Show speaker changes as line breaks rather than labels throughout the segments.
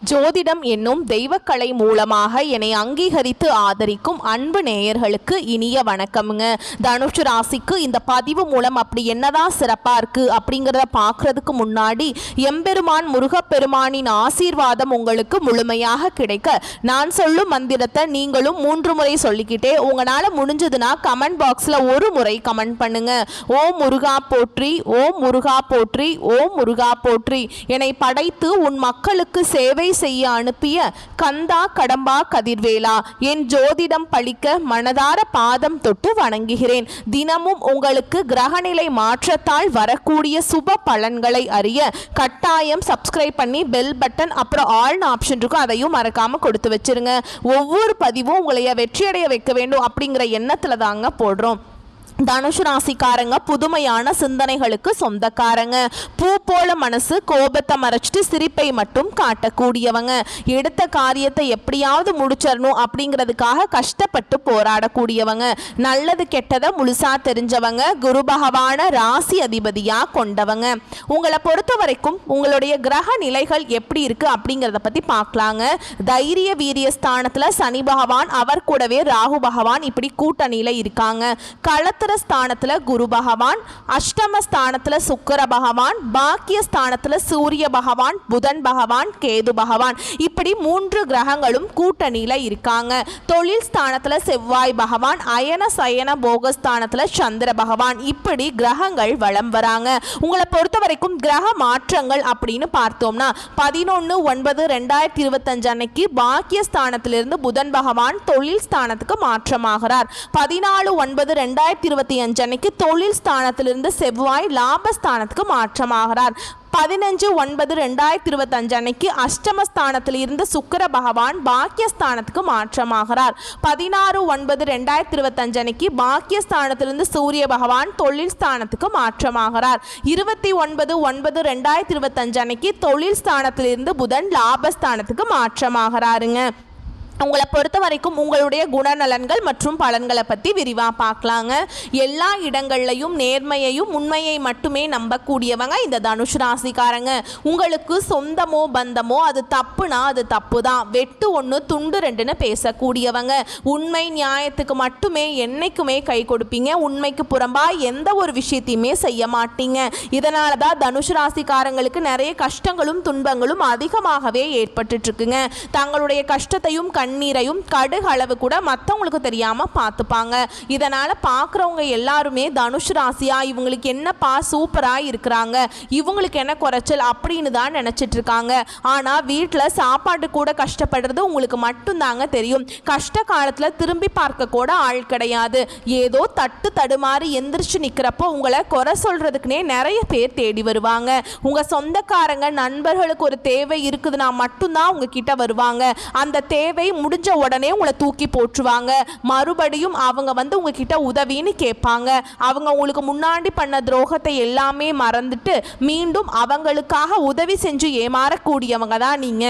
ஜோதிடம் என்னும் தெய்வக்கலை மூலமாக என்னை அங்கீகரித்து ஆதரிக்கும் அன்பு நேயர்களுக்கு இனிய வணக்கம்ங்க. தனுஷு ராசிக்கு இந்த பதிவு மூலம் அப்படி என்னதான் சிறப்பாக இருக்குது அப்படிங்கிறத பார்க்குறதுக்கு முன்னாடி எம்பெருமான் முருகப்பெருமானின் ஆசீர்வாதம் உங்களுக்கு முழுமையாக கிடைக்க நான் சொல்லும் மந்திரத்தை நீங்களும் 3 முறை சொல்லிக்கிட்டே உங்களால் முடிஞ்சதுன்னா கமெண்ட் பாக்ஸில் ஒரு முறை கமெண்ட் பண்ணுங்க. ஓம் முருகா போற்றி, ஓம் முருகா போற்றி, ஓம் முருகா போற்றி. என்னை படைத்து உன் மக்களுக்கு சேவை செய்ய அனுப்பிய கந்தா கடம்பா கதிர்வேலா, என் ஜோதிடம் பழிக்க மனதார பாதம் தொட்டு வணங்குகிறேன். தினமும் உங்களுக்கு கிரகநிலை மாற்றத்தால் வரக்கூடிய சுப பலன்களை அறிய கட்டாயம் சப்ஸ்கிரைப் பண்ணி பெல் பட்டன் அப்புறம் ஆல் ஆப்ஷன் இருக்கும், அதையும் மறக்காம கொடுத்து வச்சிருங்க. ஒவ்வொரு பதிவும் உங்களைய வெற்றியடைய வைக்க வேண்டும் அப்படிங்கிற எண்ணத்துல தாங்க போடுறோம். தனுஷு ராசிக்காரங்க புதுமையான சிந்தனைகளுக்கு சொந்தக்காரங்க. பூ போல மனசு, கோபத்தை மறைச்சிட்டு சிரிப்பை மட்டும் காட்டக்கூடியவங்க. எடுத்த காரியத்தை எப்படியாவது முடிச்சிடணும் அப்படிங்கிறதுக்காக கஷ்டப்பட்டு போராடக்கூடியவங்க. நல்லது கெட்டதை முழுசா தெரிஞ்சவங்க. குரு பகவான ராசி அதிபதியா கொண்டவங்க. உங்களை பொறுத்த வரைக்கும் உங்களுடைய கிரக நிலைகள் எப்படி இருக்கு அப்படிங்கிறத பத்தி பார்க்கலாங்க. தைரிய வீரிய ஸ்தானத்துல சனி பகவான், அவர் கூடவே ராகு பகவான் இப்படி கூட்டணியில இருக்காங்க. களத்திர ஸ்தானத்துல குரு பகவான், அஷ்டம ஸ்தானத்துல சுக்கிர பகவான், பாக்கிய ஸ்தானத்துல சூரிய பகவான், புதன் பகவான், கேது பகவான் இப்படி 3 கிரகங்களும் கூட்டணியில இருக்காங்க. தொழில் ஸ்தானத்துல செவ்வாய் பகவான், அயன சயன போகஸ்தானத்துல சந்திர பகவான் இப்படி கிரகங்கள் வலம் வராங்க. உங்களை பொறுத்த வரைக்கும் கிரக மாற்றங்கள் அப்படின்னு பார்த்தோம்னா 11/9/2025 அன்னைக்கு பாக்கிய ஸ்தானத்திலிருந்து புதன் பகவான் தொழில் ஸ்தானத்துக்கு மாற்றமாகிறார். 14/9/2025 அன்னைக்கு தொழில் ஸ்தானத்திலிருந்து செவ்வாய் லாபஸ்தானத்துக்கு மாற்றமாகிறார். 15/9/2025 அன்னைக்கு அஷ்டமஸ்தானத்தில் இருந்து சுக்கிர பகவான் பாக்கியஸ்தானத்துக்கு மாற்றமாகிறார். 16/9/2025 அன்னைக்கு பாக்கியஸ்தானத்திலிருந்து சூரிய பகவான் தொழில் ஸ்தானத்துக்கு மாற்றமாகிறார். 29/9/2025 அன்னைக்கு தொழில் ஸ்தானத்திலிருந்து புதன் லாபஸ்தானத்துக்கு மாற்றமாகிறாருங்க. உங்களை பொறுத்த வரைக்கும் உங்களுடைய குணநலன்கள் மற்றும் பலன்களை பற்றி விரிவாக பார்க்கலாங்க. எல்லா இடங்கள்லையும் நேர்மையையும் உண்மையை மட்டுமே நம்பக்கூடியவங்க இந்த தனுஷ் ராசிக்காரங்க. உங்களுக்கு சொந்தமோ பந்தமோ அது தப்புனா அது தப்பு தான், வெட்டு 1 துண்டு 2ன்னு பேசக்கூடியவங்க. உண்மை நியாயத்துக்கு மட்டுமே என்னைக்குமே கை கொடுப்பீங்க. உண்மைக்கு புறம்பா எந்த ஒரு விஷயத்தையுமே செய்ய மாட்டீங்க. இதனால தான் தனுஷ் ராசிக்காரங்களுக்கு நிறைய கஷ்டங்களும் துன்பங்களும் அதிகமாகவே ஏற்பட்டு இருக்குங்க. தங்களுடைய கஷ்டத்தையும் நீரையும் கடுகு அளவு கூட மற்றவங்களுக்கு தெரியாம பார்த்துப்பாங்க. இதனால பார்க்குறவங்க எல்லாருமே தனுஷ் ராசியா இவங்களுக்கு என்னப்பா சூப்பரா இருக்கிறாங்க, இவங்களுக்கு என்ன குறைச்சல் அப்படின்னு தான் நினைச்சிட்டு இருக்காங்க. ஆனா வீட்டில் சாப்பாடு கூட கஷ்டப்படுறது உங்களுக்கு மட்டும்தாங்க தெரியும். கஷ்ட காலத்துல திரும்பி பார்க்க கூட ஆள் கிடையாது. ஏதோ தட்டு தடுமாறி எந்திரிச்சு நிக்கிறப்போ உங்களை குறை சொல்றதுக்குனே நிறைய பேர் தேடி வருவாங்க. உங்க சொந்தக்காரங்க நண்பர்களுக்கு ஒரு தேவை இருக்குதுன்னா மட்டும்தான் உங்ககிட்ட வருவாங்க. அந்த தேவை முடிஞ்ச உடனே உங்களை தூக்கி போட்டுருவாங்க. மறுபடியும் அவங்க வந்து உங்ககிட்ட உதவின்னு கேட்பாங்க. அவங்க உங்களுக்கு முன்னாடி பண்ண துரோகத்தை எல்லாமே மறந்துட்டு மீண்டும் அவங்களுக்காக உதவி செஞ்சு ஏமாறக்கூடியவங்க தான் நீங்க.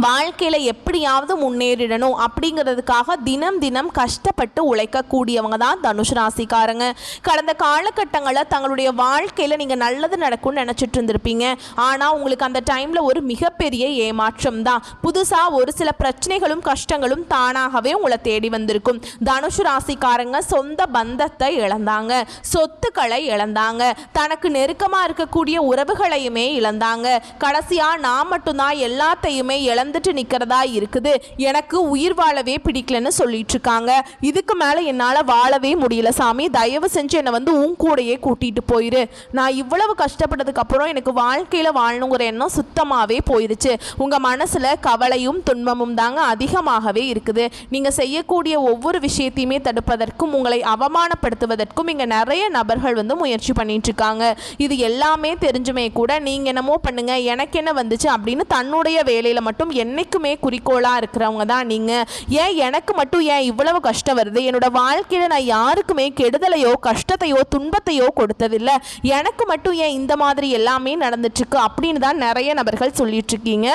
வாழ்க்கையில் எப்படியாவது முன்னேறிடணும் அப்படிங்கிறதுக்காக தினம் தினம் கஷ்டப்பட்டு உழைக்கக்கூடியவங்க தான் தனுஷ் ராசிக்காரங்க. கடந்த காலகட்டங்களில் தங்களுடைய வாழ்க்கையில் நீங்கள் நல்லது நடக்கும்னு நினச்சிட்டு இருந்திருப்பீங்க. ஆனால் உங்களுக்கு அந்த டைமில் ஒரு மிகப்பெரிய ஏமாற்றம் தான். புதுசாக ஒரு சில பிரச்சனைகளும் கஷ்டங்களும் தானாகவே உங்களை தேடி வந்திருக்கும். தனுஷ் ராசிக்காரங்க சொந்த பந்தத்தை இழந்தாங்க, சொத்துக்களை இழந்தாங்க, தனக்கு நெருக்கமாக இருக்கக்கூடிய உறவுகளையுமே இழந்தாங்க. கடைசியாக நான் மட்டும்தான் எல்லாத்தையுமே வந்துட்டு நிக்கிறதா இருக்குது, எனக்கு உயிர் வாழவே பிடிக்கலன்னு சொல்லிட்டு இருக்காங்க. இதுக்கு மேல என்னால வாழவே முடியல சாமி, தயவு செஞ்சு என்னை வந்து உன் கூடையே கூட்டிட்டு போயிரு. நான் இவ்வளவு கஷ்டப்பட்டதுக்கு அப்புறம் எனக்கு வாழ்க்கையில வாழணுங்கிற எண்ணம் சுத்தமாவே போயிருச்சு. உங்க மனசுல கவலையும் துன்பமும் தாங்க அதிகமாகவே இருக்குது. நீங்க செய்யக்கூடிய ஒவ்வொரு விஷயத்தையுமே தடுப்பதற்கும் உங்களை அவமானப்படுத்துவதற்கும் இங்க நிறைய நபர்கள் வந்து முயற்சி பண்ணிட்டு இருக்காங்க. இது எல்லாமே தெரிஞ்சுமே கூட நீங்க என்னமோ பண்ணுங்க எனக்கு என்ன வந்துச்சு அப்படின்னு தன்னுடைய வேலையில மட்டும் என்னைக்குமே குறிக்கோளாக இருக்கிறவங்க தான் நீங்கள். ஏன் எனக்கு மட்டும் ஏன் இவ்வளவு கஷ்டம் வருது, என்னோட வாழ்க்கையில் நான் யாருக்குமே கெடுதலையோ கஷ்டத்தையோ துன்பத்தையோ கொடுத்ததில்லை, எனக்கு மட்டும் ஏன் இந்த மாதிரி எல்லாமே நடந்துட்டுருக்கு அப்படின்னு தான் நிறைய நபர்கள் சொல்லிட்டு இருக்கீங்க.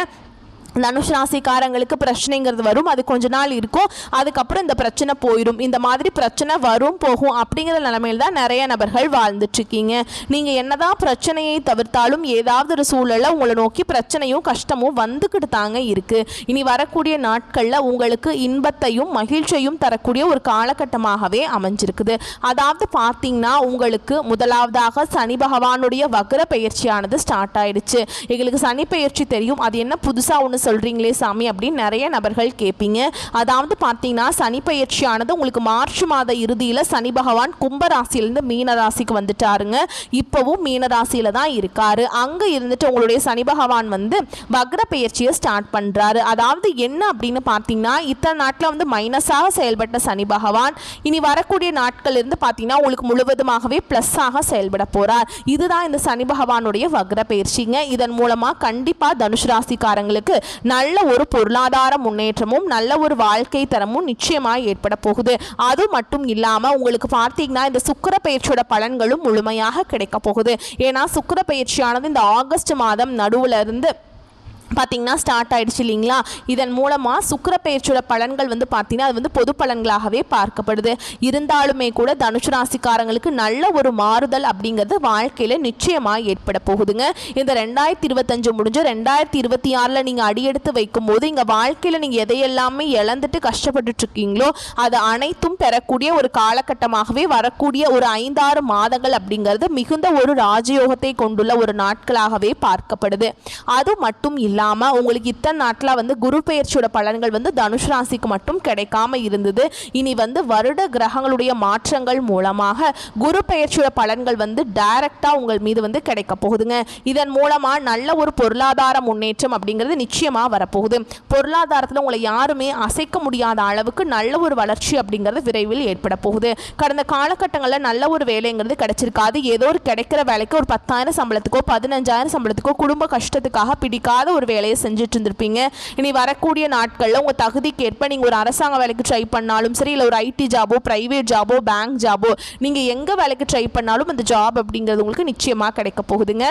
தனுஷ் ராசிக்காரங்களுக்கு பிரச்சனைங்கிறது வரும், அது கொஞ்ச நாள் இருக்கும், அதுக்கப்புறம் இந்த பிரச்சனை போயிடும். இந்த மாதிரி பிரச்சனை வரும் போகும் அப்படிங்கிற நிலைமையில் தான் நிறைய நபர்கள் வாழ்ந்துட்டு இருக்கீங்க. நீங்கள் என்னதான் பிரச்சனையை தவிர்த்தாலும் ஏதாவது ஒரு சூழலில் உங்களை நோக்கி பிரச்சனையும் கஷ்டமும் வந்துக்கிட்டு தாங்க இருக்கு. இனி வரக்கூடிய நாட்களில் உங்களுக்கு இன்பத்தையும் மகிழ்ச்சியையும் தரக்கூடிய ஒரு காலகட்டமாகவே அமைஞ்சிருக்குது. அதாவது பார்த்தீங்கன்னா உங்களுக்கு முதலாவதாக சனி பகவானுடைய வக்ர பயிற்சியானது ஸ்டார்ட் ஆயிடுச்சு. எங்களுக்கு சனி பயிற்சி தெரியும், அது என்ன புதுசாக ஒன்று சொல்கிறீங்களே சாமி அப்படின்னு நிறைய நபர்கள் கேட்பீங்க. அதாவது பார்த்தீங்கன்னா சனி பயிற்சியானது உங்களுக்கு மார்ச் மாத இறுதியில் சனி பகவான் கும்பராசியிலிருந்து மீன ராசிக்கு வந்துட்டாருங்க. இப்போவும் மீன ராசியில் தான் இருக்காரு. அங்கே இருந்துட்டு உங்களுடைய சனி பகவான் வந்து வக்ர பயிற்சியை ஸ்டார்ட் பண்ணுறாரு. அதாவது என்ன அப்படின்னு பார்த்தீங்கன்னா இத்தனை நாட்டில் வந்து மைனஸாக செயல்பட்ட சனி பகவான் இனி வரக்கூடிய நாட்கள் இருந்து பார்த்தீங்கன்னா உங்களுக்கு முழுவதுமாகவே ப்ளஸ்ஸாக செயல்பட போகிறார். இதுதான் இந்த சனி பகவானுடைய வக்ர பயிற்சிங்க. இதன் மூலமாக கண்டிப்பாக தனுஷ் ராசிக்காரங்களுக்கு நல்ல ஒரு பொருளாதார முன்னேற்றமும் நல்ல ஒரு வாழ்க்கை தரமும் நிச்சயமாக ஏற்பட போகுது. அது மட்டும் இல்லாமல் உங்களுக்கு பார்த்தீங்கன்னா இந்த சுக்கிர பயிற்சியோட பலன்களும் முழுமையாக கிடைக்க போகுது. ஏன்னா சுக்கிர பயிற்சியானது இந்த ஆகஸ்ட் மாதம் நடுவில் இருந்து பார்த்தீங்கன்னா ஸ்டார்ட் ஆகிடுச்சு இல்லைங்களா. இதன் மூலமாக சுக்கிர பயிற்சியோட பலன்கள் வந்து பார்த்தீங்கன்னா அது வந்து பொது பலன்களாகவே பார்க்கப்படுது. இருந்தாலுமே கூட தனுஷ் ராசிக்காரங்களுக்கு நல்ல ஒரு மாறுதல் அப்படிங்கிறது வாழ்க்கையில் நிச்சயமாக ஏற்பட போகுதுங்க. இந்த 2025 முடிஞ்ச 2026 நீங்கள் அடியெடுத்து வைக்கும்போது இங்கே வாழ்க்கையில் நீங்கள் எதையெல்லாமே இழந்துட்டு கஷ்டப்பட்டுட்டு இருக்கீங்களோ அது அனைத்தும் பெறக்கூடிய ஒரு காலகட்டமாகவே வரக்கூடிய ஒரு 5-6 மாதங்கள் அப்படிங்கிறது மிகுந்த ஒரு ராஜயோகத்தை கொண்டுள்ள ஒரு நாட்களாகவே பார்க்கப்படுது. அது மட்டும் இல்லாமல் உங்களுக்கு இத்தனை நாட்டில் வந்து குரு பெயர்ச்சியோட பலன்கள் வந்து தனுஷ் ராசிக்கு மட்டும் கிடைக்காம இருந்தது. இனி வந்து வருட கிரகங்களுடைய மாற்றங்கள் மூலமாக குரு பெயர்ச்சியோட பலன்கள் வந்து டைரக்டா உங்கள் மீது வந்து கிடைக்க போகுதுங்க. இதன் மூலமா நல்ல ஒரு பொருளாதார முன்னேற்றம் அப்படிங்கிறது நிச்சயமா வரப்போகுது. பொருளாதாரத்தில் உங்களை யாருமே அசைக்க முடியாத அளவுக்கு நல்ல ஒரு வளர்ச்சி அப்படிங்கிறது விரைவில் ஏற்பட போகுது. கடந்த காலகட்டங்களில் நல்ல ஒரு வேலைங்கிறது கிடைச்சிருக்காது. ஏதோ ஒரு கிடைக்கிற வேலைக்கு ஒரு 10,000 சம்பளத்துக்கோ 15,000 சம்பளத்துக்கோ குடும்ப கஷ்டத்துக்காக பிடிக்காத ஒரு வேலையை செஞ்சுட்டு இருந்திருப்பீங்க. இனி வரக்கூடிய நாட்களில் உங்கள் தகுதிக்கு ஏற்ப நீங்கள் ஒரு அரசாங்க வேலைக்கு ட்ரை பண்ணாலும் சரி, இல்லை ஒரு ஐடி ஜாபோ பிரைவேட் ஜாபோ பேங்க் ஜாபோ நீங்கள் எங்கே வேலைக்கு ட்ரை பண்ணாலும் அந்த ஜாப் அப்படிங்கிறது உங்களுக்கு நிச்சயமாக கிடைக்க போகுதுங்க.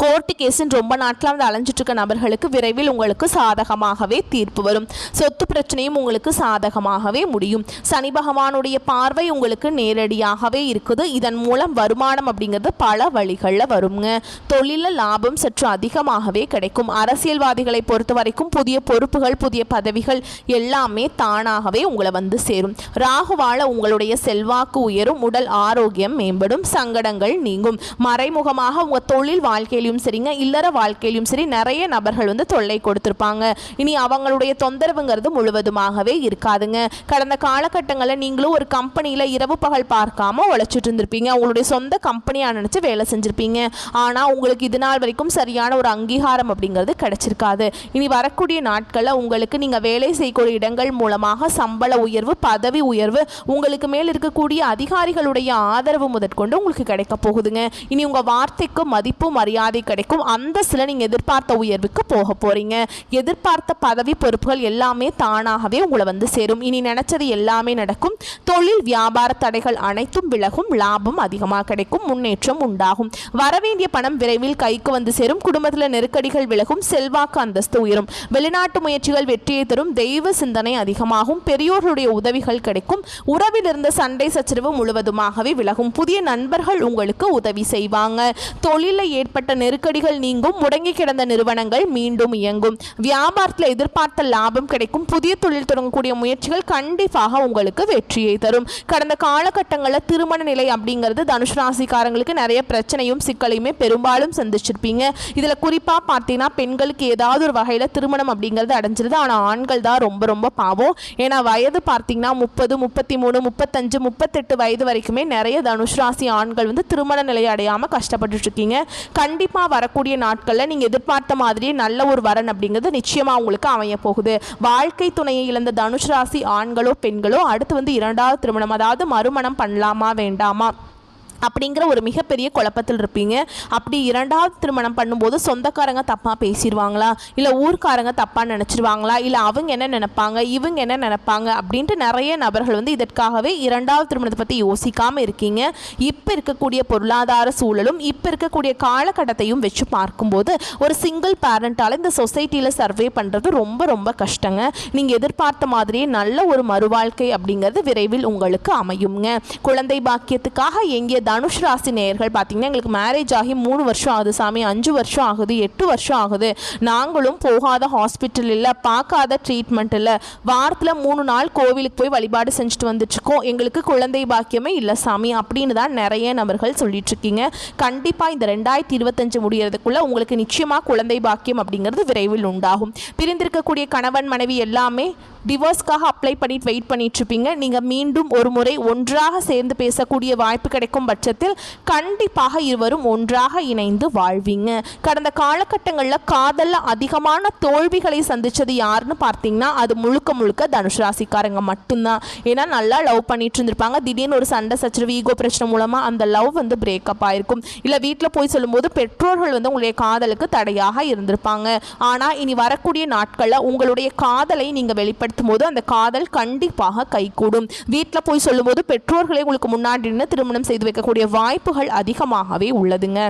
கோர்ட்டு கேஸுன்னு ரொம்ப நாட்கள் வந்து அலைஞ்சிட்டு இருக்க நபர்களுக்கு விரைவில் உங்களுக்கு சாதகமாகவே தீர்ப்பு வரும். சொத்து பிரச்சனையும் உங்களுக்கு சாதகமாகவே முடியும். சனி பகவானுடைய பார்வை உங்களுக்கு நேரடியாகவே இருக்குது. இதன் மூலம் வருமானம் அப்படிங்கிறது பல வழிகளில் வருங்க. தொழிலில் லாபம் சற்று அதிகமாகவே கிடைக்கும். அரசியல்வாதிகளை பொறுத்த வரைக்கும் புதிய பொறுப்புகள் புதிய பதவிகள் எல்லாமே தானாகவே உங்களை வந்து சேரும். ராகுவால உங்களுடைய செல்வாக்கு உயரும், உடல் ஆரோக்கியம் மேம்படும், சங்கடங்கள் நீங்கும். மறைமுகமாக உங்கள் தொழில் வாழ்க்கையிலும் சரிங்க இல்லற வாழ்க்கையிலும் சரி நிறைய நபர்கள் வந்து தொல்லை கொடுத்திருப்பாங்க. இனி அவங்களுடைய தொந்தரவுங்கிறது முழுவதுமாகவே இருக்காதுங்க. கடந்த காலகட்டங்களில் நீங்களும் ஒரு கம்பெனியில் இரவு பகல் பார்க்காம உழைச்சிட்டு இருந்திருப்பீங்க. உங்களுடைய சொந்த கம்பெனியாக நினச்சி வேலை செஞ்சுருப்பீங்க. ஆனால் உங்களுக்கு இது நாள் வரைக்கும் சரியான ஒரு அங்கீகாரம் அப்படிங்கிறது கிடைச்சிருக்காது. இனி வரக்கூடிய நாட்களில் உங்களுக்கு நீங்கள் வேலை செய்யக்கூடிய இடங்கள் மூலமாக சம்பள உயர்வு பதவி உயர்வு உங்களுக்கு மேல் இருக்கக்கூடிய அதிகாரிகளுடைய ஆதரவு முதற்கொண்டு உங்களுக்கு கிடைக்க போகுதுங்க. இனி உங்கள் வார்த்தைக்கு மதிப்பு மரியாதை கிடைக்கும். அந்த சில நீங்க எதிர்பார்த்த உயர்வுக்கு போக போறீங்க. எதிர்பார்த்த பதவி பொறுப்புகள் எல்லாமே தானாகவே உங்களை வந்து சேரும். இனி நினைச்சது எல்லாமே நடக்கும். தொழில் வியாபார தடைகள் அனைத்தும் விலகும். லாபம் அதிகமாக கிடைக்கும். முன்னேற்றம் உண்டாகும். வரவேண்டிய பணம் விரைவில் கைக்கு வந்து சேரும். குடும்பத்தில் நெருக்கடிகள் விலகும். செல்வாக்கு அந்தஸ்து உயரும். வெளிநாட்டு முயற்சிகள் வெற்றியை தரும். தெய்வ சிந்தனை அதிகமாகும். பெரியோர்களுடைய உதவிகள் கிடைக்கும். உறவில் இருந்த சண்டை சச்சரவு முழுவதுமாகவே விலகும். புதிய நண்பர்கள் உங்களுக்கு உதவி செய்வாங்க. தொழிலில் ஏற்பட்ட நெருக்கடிகள் நீங்கும். முடங்கி கிடந்த நிறுவனங்கள் மீண்டும் இயங்கும். வியாபாரத்தில் எதிர்பார்த்த லாபம் கிடைக்கும். புதிய தொழில் தொடங்கக்கூடிய முயற்சிகள் கண்டிப்பாக உங்களுக்கு வெற்றியை தரும். கடந்த காலகட்டங்களில் திருமண நிலை அப்படிங்கிறது தனுஷ் ராசிக்காரங்களுக்கு நிறைய பிரச்சனையும் சிக்கலையுமே பெரும்பாலும் சந்திச்சிருப்பீங்க. இதில் குறிப்பாக பார்த்தீங்கன்னா பெண்களுக்கு ஏதாவது ஒரு வகையில் திருமணம் அப்படிங்கிறது அடைஞ்சிருது. ஆனால் ஆண்கள் தான் ரொம்ப ரொம்ப பாவம். ஏன்னா வயது பார்த்தீங்கன்னா 30, 33, 35, 38 வயது வரைக்குமே நிறைய தனுஷ் ராசி ஆண்கள் வந்து திருமண நிலையை அடையாமல் கஷ்டப்பட்டு இருக்கீங்க. கண்டிப்பாக வரக்கூடிய நாட்களில் நீங்கள் எதிர்பார்த்த மாதிரியே நல்ல ஒரு வரன் அப்படிங்கிறது நிச்சயமாக உங்களுக்கு அமைய போகுது. வாழ்க்கை துணையை இழந்த தனுஷ் ராசி ஆண்களோ பெண்களோ அடுத்து வந்து 2வது திருமணம் அதாவது மறுமணம் பண்ணலாமா வேண்டாமா அப்படிங்கிற ஒரு மிகப்பெரிய குழப்பத்தில் இருப்பீங்க. அப்படி இரண்டாவது திருமணம் பண்ணும்போது சொந்தக்காரங்க தப்பாக பேசிடுவாங்களா, இல்லை ஊர்க்காரங்க தப்பாக நினச்சிருவாங்களா, இல்லை அவங்க என்ன நினைப்பாங்க, இவங்க என்ன நினைப்பாங்க அப்படின்ட்டு நிறைய நபர்கள் வந்து இதற்காகவே இரண்டாவது திருமணத்தை பற்றி யோசிக்காமல் இருக்கீங்க. இப்போ இருக்கக்கூடிய பொருளாதார சூழலும் இப்போ இருக்கக்கூடிய காலகட்டத்தையும் வச்சு பார்க்கும்போது ஒரு சிங்கிள் பேரண்டால் இந்த சொசைட்டியில் சர்வே பண்ணுறது ரொம்ப ரொம்ப கஷ்டங்க. நீங்கள் எதிர்பார்த்த மாதிரியே நல்ல ஒரு மறுவாழ்க்கை அப்படிங்கிறது விரைவில் உங்களுக்கு அமையுங்க. குழந்தை பாக்கியத்துக்காக எங்கே தனுஷ் ராசி நேயர்கள் பார்த்தீங்கன்னா, எங்களுக்கு மேரேஜ் ஆகி 3 வருஷம் ஆகுது சாமி, 5 வருஷம் ஆகுது, 8 வருஷம் ஆகுது, நாங்களும் போகாத ஹாஸ்பிட்டல் இல்லை, பார்க்காத ட்ரீட்மெண்ட் இல்லை, வாரத்தில் 3 நாள் கோவிலுக்கு போய் வழிபாடு செஞ்சுட்டு வந்துட்டுருக்கோம், எங்களுக்கு குழந்தை பாக்கியமே இல்லை சாமி அப்படின்னு தான் நிறைய நபர்கள் சொல்லிட்டு இருக்கீங்க. கண்டிப்பாக இந்த 2025 முடியறதுக்குள்ள உங்களுக்கு நிச்சயமாக குழந்தை பாக்கியம் அப்படிங்கிறது விரைவில் உண்டாகும். பிரிந்திருக்கக்கூடிய கணவன் மனைவி எல்லாமே டிவோர்ஸ்க்காக அப்ளை பண்ணிட்டு வெயிட் பண்ணிட்டு இருப்பீங்க. நீங்கள் மீண்டும் ஒரு முறை ஒன்றாக சேர்ந்து பேசக்கூடிய வாய்ப்பு கிடைக்கும் பட்சத்தில் கண்டிப்பாக இருவரும் ஒன்றாக இணைந்து வாழ்வீங்க. கடந்த காலகட்டங்களில் காதலில் அதிகமான தோல்விகளை சந்தித்தது யாருன்னு பார்த்தீங்கன்னா அது முழுக்க முழுக்க தனுஷ் ராசிக்காரங்க மட்டும்தான். ஏன்னா நல்லா லவ் பண்ணிட்டு இருந்திருப்பாங்க, திடீர்னு ஒரு சண்டை சச்சரவு ஈகோ பிரச்சனை மூலமாக அந்த லவ் வந்து பிரேக்கப் ஆயிருக்கும். இல்லை வீட்டில் போய் சொல்லும்போது பெற்றோர்கள் வந்து உங்களுடைய காதலுக்கு தடையாக இருந்திருப்பாங்க. ஆனால் இனி வரக்கூடிய நாட்களில் உங்களுடைய காதலை நீங்கள் வெளிப்படுத்தும் போது அந்த காதல் கண்டிப்பாக கைகூடும். வீட்டில் போய் சொல்லும்போது பெற்றோர்களை உங்களுக்கு முன்னாடி நின்று திருமணம் செய்து வைக்கக்கூடிய வாய்ப்புகள் அதிகமாகவே உள்ளதுங்க.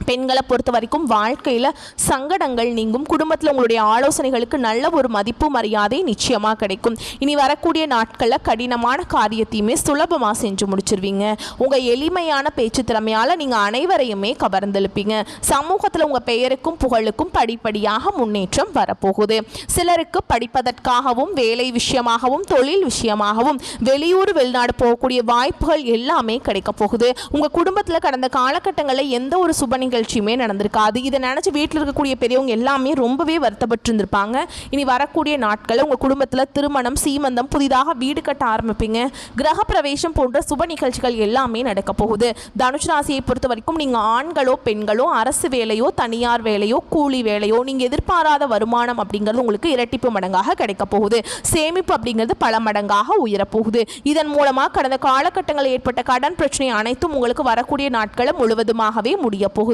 பெண்களை பொறுத்த வரைக்கும் வாழ்க்கையில் சங்கடங்கள் நீங்கும். குடும்பத்தில் உங்களுடைய ஆலோசனைகளுக்கு நல்ல ஒரு மதிப்பு மரியாதை நிச்சயமாக கிடைக்கும். இனி வரக்கூடிய நாட்களில் கடினமான காரியத்தையுமே சுலபமாக செஞ்சு முடிச்சிருவீங்க. உங்கள் எளிமையான பேச்சு திறமையால் நீங்கள் அனைவரையுமே கவர்ந்தெழுப்பீங்க. சமூகத்தில் உங்கள் பெயருக்கும் புகழுக்கும் படிப்படியாக முன்னேற்றம் வரப்போகுது. சிலருக்கு படிப்பதற்காகவும் வேலை விஷயமாகவும் தொழில் விஷயமாகவும் வெளியூர் வெளிநாடு போகக்கூடிய வாய்ப்புகள் எல்லாமே கிடைக்க போகுது. உங்கள் குடும்பத்தில் கடந்த காலகட்டங்களில் எந்த ஒரு சுப நிகழ்ச்சியுமே நடந்திருக்காது. இதை நினைச்சு வீட்டில் இருக்கக்கூடிய பெரியவங்க எல்லாமே ரொம்பவே வருத்தப்பட்டு இருந்திருப்பாங்க. இனி வரக்கூடிய நாட்களில் உங்கள் குடும்பத்தில் திருமணம், சீமந்தம், புதிதாக வீடு கட்ட ஆரம்பிப்பீங்க. கிரக பிரவேசம் போன்ற சுப நிகழ்ச்சிகள் எல்லாமே நடக்க போகுது. தனுஷ் ராசியை பொறுத்த வரைக்கும் நீங்கள் ஆண்களோ பெண்களோ அரசு வேலையோ தனியார் வேலையோ கூலி வேலையோ நீங்கள் எதிர்பாராத வருமானம் அப்படிங்கிறது உங்களுக்கு இரட்டிப்பு மடங்காக கிடைக்க போகுது. சேமிப்பு அப்படிங்கிறது பல மடங்காக உயரப்போகுது. இதன் மூலமாக கடந்த காலகட்டங்களில் ஏற்பட்ட கடன் பிரச்சனை அனைத்தும் உங்களுக்கு வரக்கூடிய நாட்களை முழுவதுமாகவே முடிய போகுது.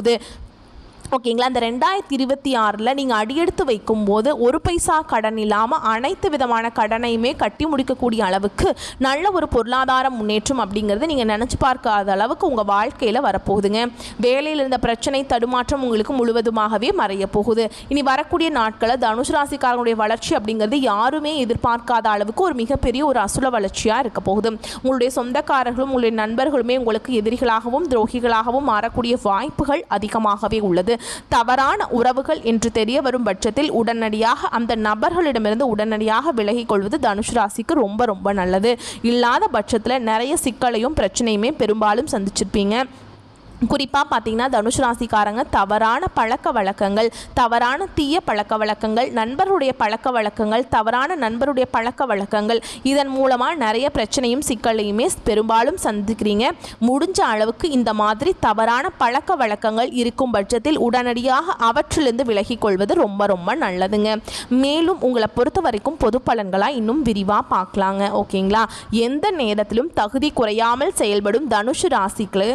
ஓகேங்களா. அந்த 2026 நீங்கள் அடியெடுத்து வைக்கும்போது ஒரு பைசா கடன் இல்லாமல் அனைத்து விதமான கடனையுமே கட்டி முடிக்கக்கூடிய அளவுக்கு நல்ல ஒரு பொருளாதார முன்னேற்றம் அப்படிங்கிறது நீங்கள் நினச்சி பார்க்காத அளவுக்கு உங்கள் வாழ்க்கையில் வரப்போகுதுங்க. வேலையில் இருந்த பிரச்சனை தடுமாற்றம் உங்களுக்கு முழுவதுமாகவே மறைய போகுது. இனி வரக்கூடிய நாட்களில் தனுஷ் ராசிக்காரங்களுடைய வளர்ச்சி அப்படிங்கிறது யாருமே எதிர்பார்க்காத அளவுக்கு ஒரு மிகப்பெரிய ஒரு அசுர வளர்ச்சியாக இருக்க போகுது. உங்களுடைய சொந்தக்காரர்களும் உங்களுடைய நண்பர்களுமே உங்களுக்கு எதிரிகளாகவும் துரோகிகளாகவும் மாறக்கூடிய வாய்ப்புகள் அதிகமாகவே உள்ளது. தவறான உறவுகள் என்று தெரிய வரும் பட்சத்தில் உடனடியாக அந்த நபர்களிடமிருந்து உடனடியாக விலகிக் கொள்வது தனுஷ் ராசிக்கு ரொம்ப ரொம்ப நல்லது. இல்லாத பட்சத்தில் நிறைய சிக்கலையும் பிரச்சனையுமே பெரும்பாலும் சந்திச்சிருப்பீங்க. குறிப்பாக பார்த்தீங்கன்னா தனுஷ் ராசிக்காரங்க தவறான பழக்க வழக்கங்கள், தவறான தீய பழக்க வழக்கங்கள், நண்பருடைய பழக்க வழக்கங்கள், தவறான நண்பருடைய பழக்க வழக்கங்கள், இதன் மூலமாக நிறைய பிரச்சனையும் சிக்கலையுமே பெரும்பாலும் சந்திக்கிறீங்க. முடிஞ்ச அளவுக்கு இந்த மாதிரி தவறான பழக்க வழக்கங்கள் இருக்கும் பட்சத்தில் உடனடியாக அவற்றிலிருந்து விலகிக் கொள்வது ரொம்ப ரொம்ப நல்லதுங்க. மேலும் உங்களை பொறுத்த வரைக்கும் பொது பலன்களாக இன்னும் விரிவாக பார்க்கலாங்க. ஓகேங்களா. எந்த நேரத்திலும் தகுதி குறையாமல் செயல்படும் தனுஷ் ராசிக்கு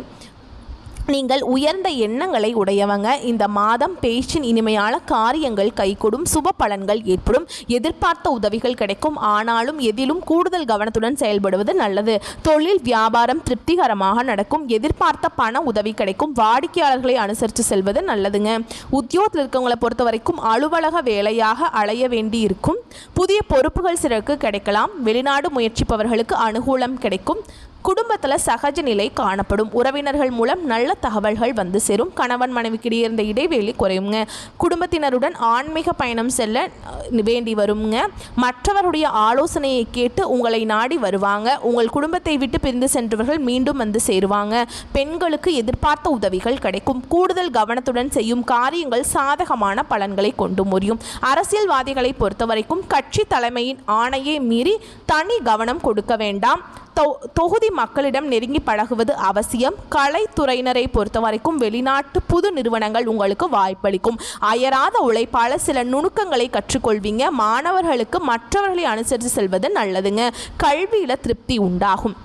நீங்கள் உயர்ந்த எண்ணங்களை உடையவங்க. இந்த மாதம் பேச்சின் இனிமையான காரியங்கள் கைகூடும், சுப பலன்கள் ஏற்படும், எதிர்பார்த்த உதவிகள் கிடைக்கும். ஆனாலும் எதிலும் கூடுதல் கவனத்துடன் செயல்படுவது நல்லது. தொழில் வியாபாரம் திருப்திகரமாக நடக்கும். எதிர்பார்த்த பண உதவி கிடைக்கும். வாடிக்கையாளர்களை அனுசரித்து செல்வது நல்லதுங்க. உத்தியோகத்தில் இருக்கவங்களை பொறுத்த வரைக்கும் அலுவலக வேலையாக அலைய வேண்டி இருக்கும். புதிய பொறுப்புகள் சிலருக்கு கிடைக்கலாம். வெளிநாடு முயற்சிப்பவர்களுக்கு அனுகூலம் கிடைக்கும். குடும்பத்தில் சகஜ நிலை காணப்படும். உறவினர்கள் மூலம் நல்ல தகவல்கள் வந்து சேரும். கணவன் மனைவிக்கிடையே இருந்த இடைவெளி குறையுங்க. குடும்பத்தினருடன் ஆன்மீக பயணம் செல்ல வேண்டி வருங்க. மற்றவருடைய ஆலோசனையை கேட்டு உங்களை நாடி வருவாங்க. உங்கள் குடும்பத்தை விட்டு பிரிந்து சென்றவர்கள் மீண்டும் வந்து சேருவாங்க. பெண்களுக்கு எதிர்பார்த்த உதவிகள் கிடைக்கும். கூடுதல் கவனத்துடன் செய்யும் காரியங்கள் சாதகமான பலன்களை கொண்டு முடியும். அரசியல்வாதிகளை பொறுத்தவரைக்கும் கட்சி தலைமையின் ஆணையை மீறி தனி கவனம் கொடுக்க வேண்டாம். தொகுதி மக்களிடம் நெருங்கி பழகுவது அவசியம். கலைத்துறையினரை பொறுத்த வரைக்கும் வெளிநாட்டு புது நிறுவனங்கள் உங்களுக்கு வாய்ப்பளிக்கும். அயராத உழைப்பால சில நுணுக்கங்களை கற்றுக்கொள்வீங்க. மாணவர்களுக்கு மற்றவர்களை அனுசரித்து செல்வது நல்லதுங்க. கல்வியில் திருப்தி உண்டாகும்.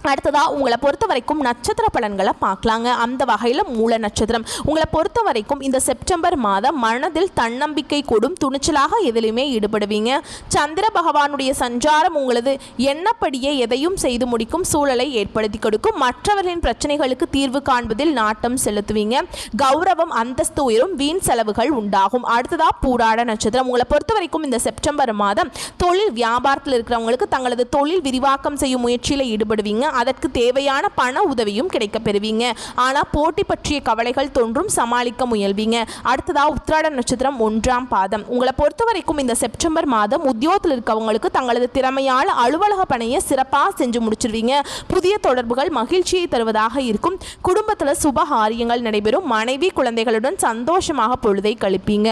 அடுத்ததா உங்களை பொறுத்த வரைக்கும் நட்சத்திர பலன்களை பார்க்கலாங்க. அந்த வகையில் மூல நட்சத்திரம் உங்களை பொறுத்த வரைக்கும் இந்த செப்டம்பர் மாதம் மனதில் தன்னம்பிக்கை கொடும், துணிச்சலாக எதிலுமே ஈடுபடுவீங்க. சந்திர பகவானுடைய சஞ்சாரம் உங்களது எண்ணப்படியே எதையும் செய்து முடிக்கும் சூழலை ஏற்படுத்தி கொடுக்கும். மற்றவர்களின் பிரச்சனைகளுக்கு தீர்வு காண்பதில் நாட்டம் செலுத்துவீங்க. கௌரவம், அந்தஸ்து உயரும், வீண் செலவுகள் உண்டாகும். அடுத்ததா பூராட நட்சத்திரம் உங்களை பொறுத்த வரைக்கும் இந்த செப்டம்பர் மாதம் தொழில் வியாபாரத்தில் இருக்கிறவங்களுக்கு தங்களது தொழில் விரிவாக்கம் செய்யும் முயற்சியில் ஈடுபடுவீங்க. அதற்கு தேவையான பண உதவியும் கிடைக்க பெறுவீங்க. ஆனால் போட்டி பற்றிய கவலைகள் தோன்றும், சமாளிக்க முயல்வீங்க. அடுத்ததா உத்திராட நட்சத்திரம் 1ஆம் பாதம் உங்களை பொறுத்த வரைக்கும் இந்த செப்டம்பர் மாதம் உத்தியோகத்தில் இருக்கவங்களுக்கு தங்களது திறமையால் அலுவலக பணியை சிறப்பாக செஞ்சு முடிச்சிருவீங்க. புதிய தொடர்புகள் மகிழ்ச்சியை தருவதாக இருக்கும். குடும்பத்தில் சுபகாரியங்கள் நடைபெறும். மனைவி குழந்தைகளுடன் சந்தோஷமாக பொழுதை கழிப்பீங்க.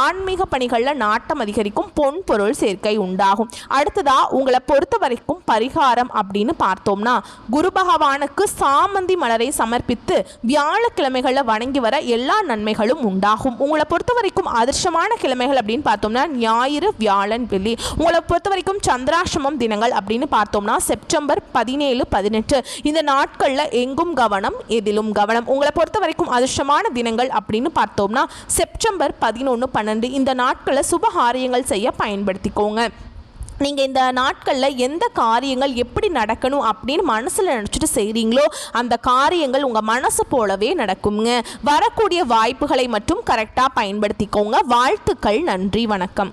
ஆன்மீக பணிகளில் நாட்டம் அதிகரிக்கும். பொன் பொருள் சேர்க்கை உண்டாகும். அடுத்ததா உங்களை பொறுத்த வரைக்கும் பரிகாரம் அப்படின்னு பார்த்தோம்னா குரு பகவானுக்கு சாமந்தி மலரை சமர்ப்பித்து வியாழக்கிழமைகளில் வணங்கி வர எல்லா நன்மைகளும் உண்டாகும். உங்களை பொறுத்த வரைக்கும் அதிர்ஷ்டமான கிழமைகள் அப்படின்னு பார்த்தோம்னா ஞாயிறு, வியாழன், வெள்ளி. உங்களை பொறுத்த வரைக்கும் சந்திராஷ்டமம் தினங்கள் அப்படின்னு பார்த்தோம்னா செப்டம்பர் 17, 18 இந்த நாட்களில் எங்கும் கவனம், எதிலும் கவனம். உங்களை பொறுத்த வரைக்கும் அதிர்ஷ்டமான தினங்கள் அப்படின்னு பார்த்தோம்னா செப்டம்பர் 11, 12 இந்த நாட்களில் சுபகாரியங்கள் செய்ய பயன்படுத்திக்கோங்க. நீங்கள் இந்த நாட்களில் எந்த காரியங்கள் எப்படி நடக்கணும் அப்படின்னு மனசில் நினச்சிட்டு செய்கிறீங்களோ அந்த காரியங்கள் உங்கள் மனசு போலவே நடக்குங்க. வரக்கூடிய வாய்ப்புகளை மட்டும் கரெக்டாக பயன்படுத்திக்கோங்க. வாழ்த்துக்கள். நன்றி. வணக்கம்.